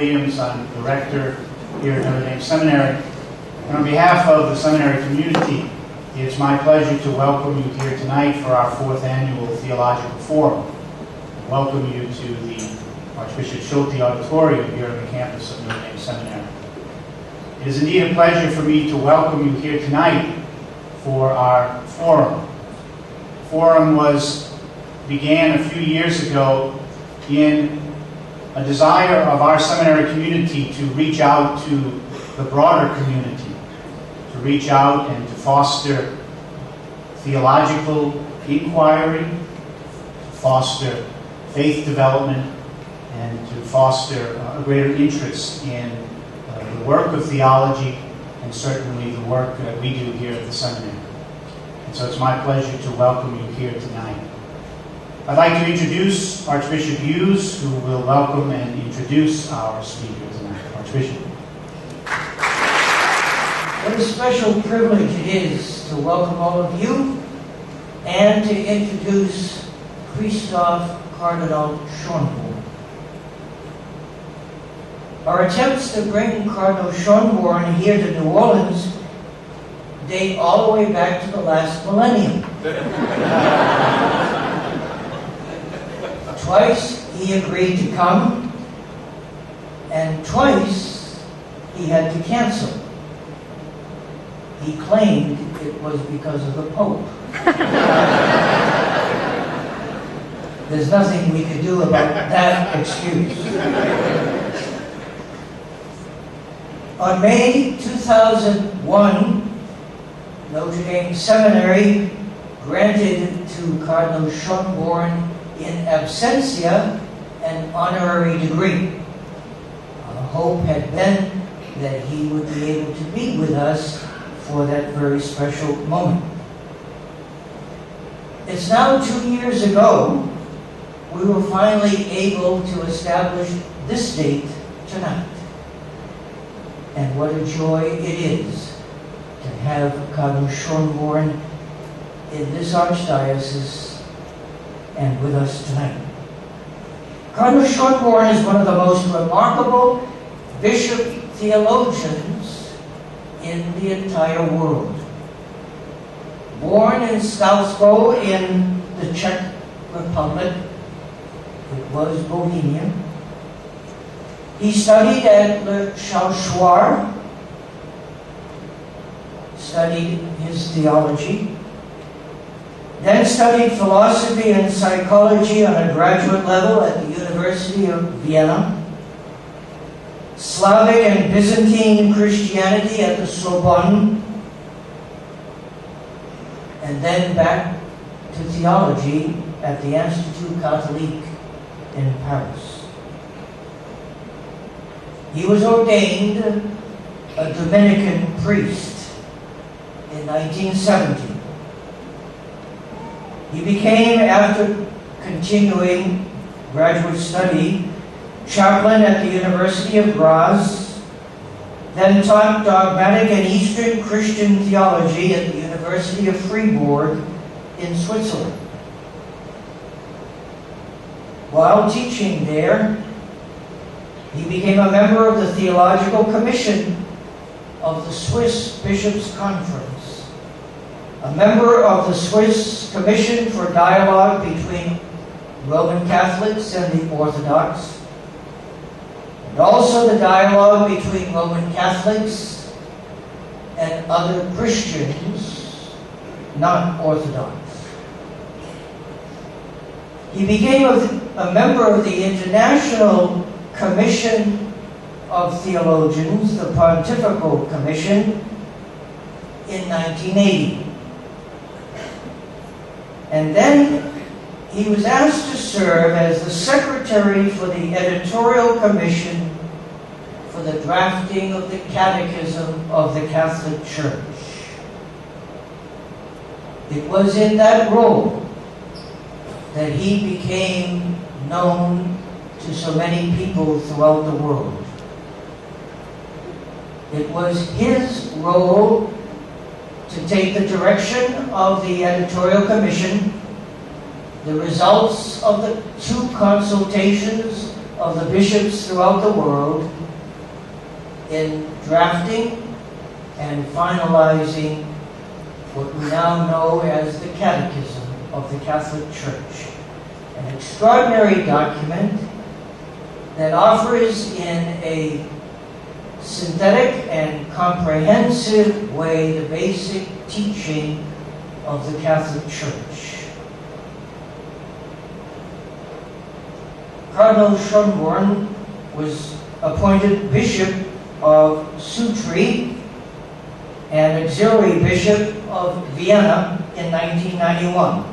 Williams. I'm the rector here at Notre Dame Seminary. And on behalf of the seminary community, it's my pleasure to welcome you here tonight for our 4th annual Theological Forum. I welcome you to the Archbishop Schulte Auditorium here on the campus of Notre Dame Seminary. It is indeed a pleasure for me to welcome you here tonight for our forum. The forum began a few years ago in a desire of our seminary community to reach out to the broader community, to reach out and to foster theological inquiry, to foster faith development, and to foster a greater interest in the work of theology and certainly the work that we do here at the seminary. And so it's my pleasure to welcome you here tonight. I'd like to introduce Archbishop Hughes, who will welcome and introduce our speaker tonight. Archbishop. What a special privilege it is to welcome all of you and to introduce Cristoph Cardinal Schonborn. Our attempts to bring Cardinal Schonborn here to New Orleans date all the way back to the last millennium. Twice he agreed to come, and twice he had to cancel. He claimed it was because of the Pope. There's nothing we could do about that excuse. On May 2001, Notre Dame Seminary granted to Cardinal Schonborn in absentia an honorary degree. Our hope had been that he would be able to be with us for that very special moment. It's now 2 years ago we were finally able to establish this date tonight. And what a joy it is to have Cardinal Schonborn in this archdiocese and with us tonight. Cardinal Schonborn is one of the most remarkable bishop theologians in the entire world. Born in Skalsko in the Czech Republic, it was Bohemia. He studied at Le Chauchoir, studied his theology, then studied philosophy and psychology on a graduate level at the University of Vienna, Slavic and Byzantine Christianity at the Sorbonne, and then back to theology at the Institut Catholique in Paris. He was ordained a Dominican priest in 1970. He became, after continuing graduate study, chaplain at the University of Graz, then taught dogmatic and Eastern Christian theology at the University of Fribourg in Switzerland. While teaching there, he became a member of the Theological Commission of the Swiss Bishops' Conference, a member of the Swiss Commission for Dialogue between Roman Catholics and the Orthodox, and also the dialogue between Roman Catholics and other Christians, not Orthodox. He became a member of the International Commission of Theologians, the Pontifical Commission, in 1980. And then he was asked to serve as the secretary for the editorial commission for the drafting of the Catechism of the Catholic Church. It was in that role that he became known to so many people throughout the world. It was his role to take the direction of the editorial commission, the results of the 2 consultations of the bishops throughout the world in drafting and finalizing what we now know as the Catechism of the Catholic Church, an extraordinary document that offers in a synthetic and comprehensive way the basic teaching of the Catholic Church. Cardinal Schonborn was appointed Bishop of Sutri and Auxiliary Bishop of Vienna in 1991.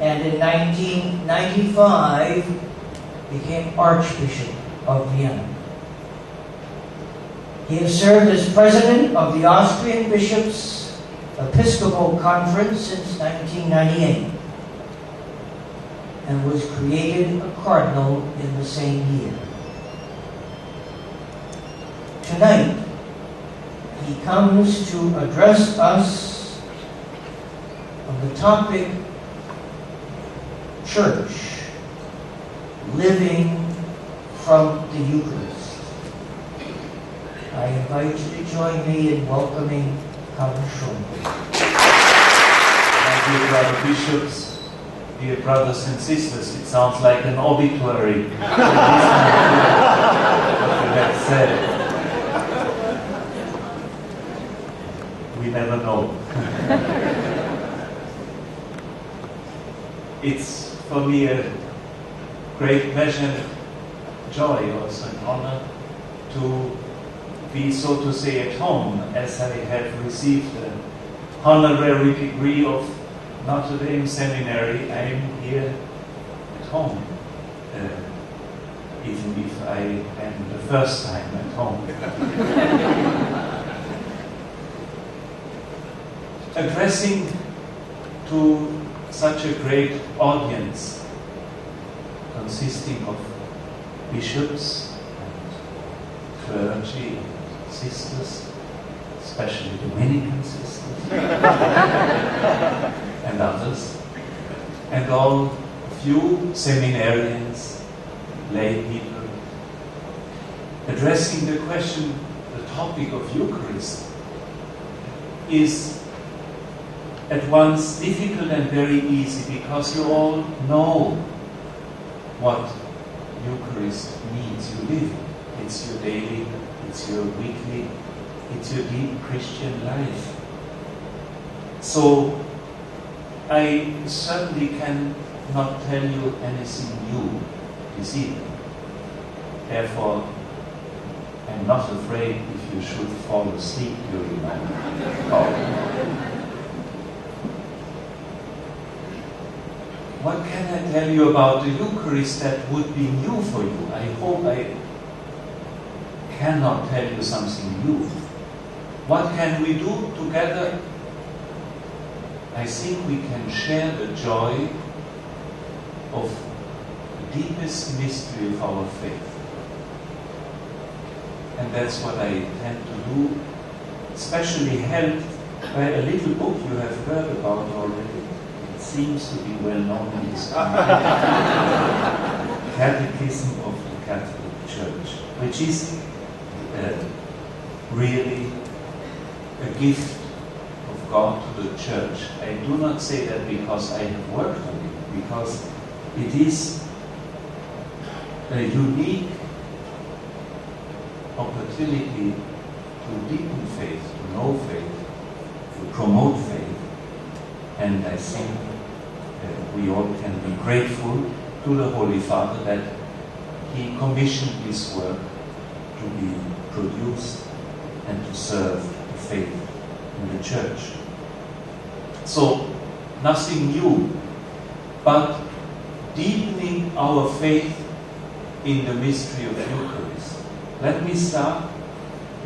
And in 1995 became Archbishop of Vienna. He has served as President of the Austrian Bishops' Episcopal Conference since 1998 and was created a Cardinal in the same year. Tonight, he comes to address us on the topic Church, living from the Eucharist. I invite you to join me in welcoming Cardinal Schonborn. My dear brother bishops, dear brothers and sisters, it sounds like an obituary. What you have said. We never know. It's for me a great pleasure, joy, also an honor to be, so to say, at home, as I have received an honorary degree of Notre Dame Seminary. I am here at home, even if I am the first time at home. Addressing to such a great audience, consisting of bishops and clergy and sisters, especially Dominican sisters, and others, and all of you seminarians, lay people, addressing the question, the topic of Eucharist, is at once difficult and very easy, because you all know what Eucharist means. You live it. It's your daily, it's your weekly, it's your deep Christian life. So I certainly cannot tell you anything new this evening. Therefore, I'm not afraid if you should fall asleep during my talk. What can I tell you about the Eucharist that would be new for you? I hope I cannot tell you something new. What can we do together? I think we can share the joy of the deepest mystery of our faith. And that's what I intend to do, especially helped by a little book you have heard about already. Seems to be well known in this country. Catechism of the Catholic Church, which is really a gift of God to the Church. I do not say that because I have worked on it, because it is a unique opportunity to deepen faith, to know faith, to promote faith, and I think we all can be grateful to the Holy Father that he commissioned this work to be produced and to serve the faith in the Church. So, nothing new, but deepening our faith in the mystery of Eucharist. Let me start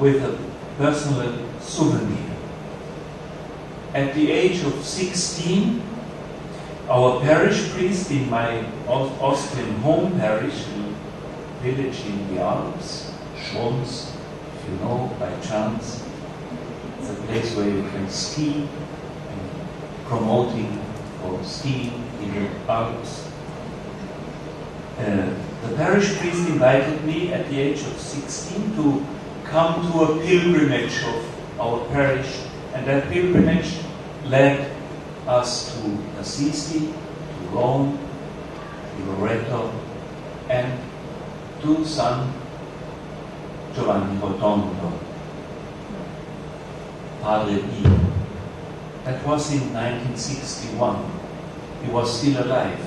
with a personal souvenir. At the age of 16, our parish priest in my Austrian home parish, a village in the Alps, Schonborn, if you know by chance, it's a place where you can ski, and promoting for skiing in the Alps. The parish priest invited me at the age of 16 to come to a pilgrimage of our parish, and that pilgrimage led us to Assisi, to Rome, to Loreto, and to San Giovanni Rotondo, Padre Pio. That was in 1961. He was still alive.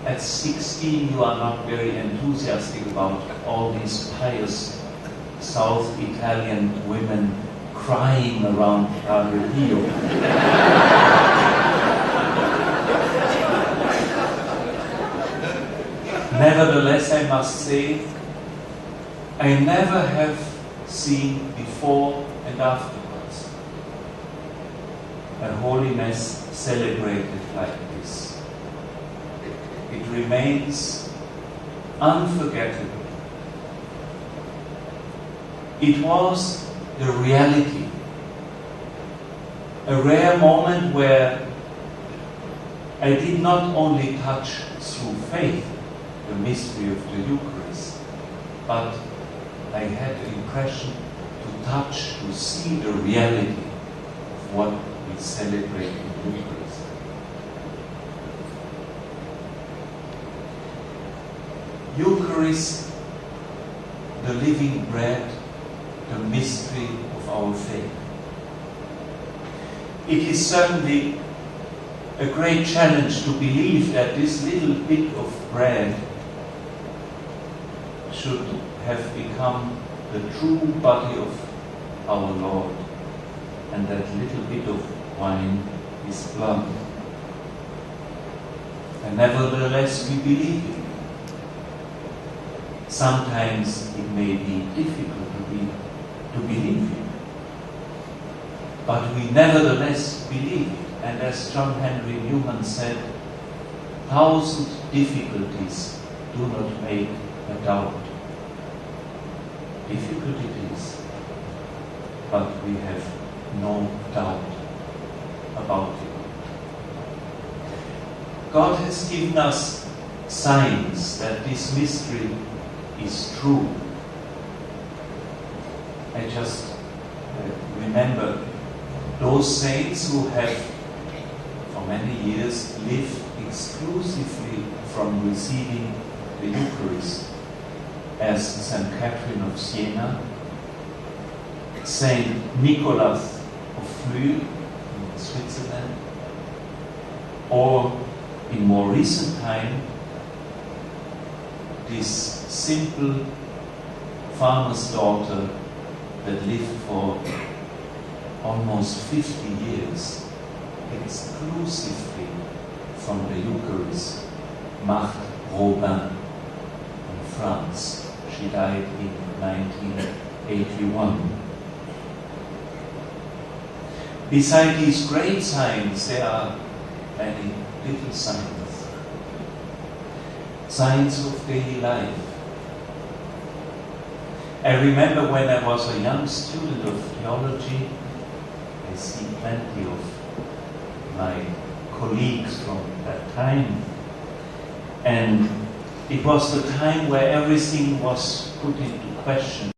At 16, you are not very enthusiastic about all these pious South Italian women crying around Padre Pio. Nevertheless, I must say, I never have seen before and afterwards a holiness celebrated like this. It remains unforgettable. It was the reality, a rare moment where I did not only touch through faith the mystery of the Eucharist, but I had the impression to touch, to see the reality of what we celebrate in the Eucharist. Eucharist, the living bread, the mystery of our faith. It is certainly a great challenge to believe that this little bit of bread should have become the true body of our Lord, and that little bit of wine is blood. And nevertheless, we believe it. Sometimes it may be difficult to believe it, but we nevertheless believe it. And as John Henry Newman said, 1,000 difficulties do not make a doubt. Difficult it is, but we have no doubt about it. God has given us signs that this mystery is true. I just remember those saints who have for many years lived exclusively from receiving the Eucharist, as St. Catherine of Siena, St. Nicholas of Flüe in Switzerland, or in more recent time, this simple farmer's daughter that lived for almost 50 years exclusively from the Eucharist, Marthe Robin in France. She died in 1981. Beside these great signs, there are many little signs. Signs of daily life. I remember when I was a young student of theology, I see plenty of my colleagues from that time, and it was the time where everything was put into question.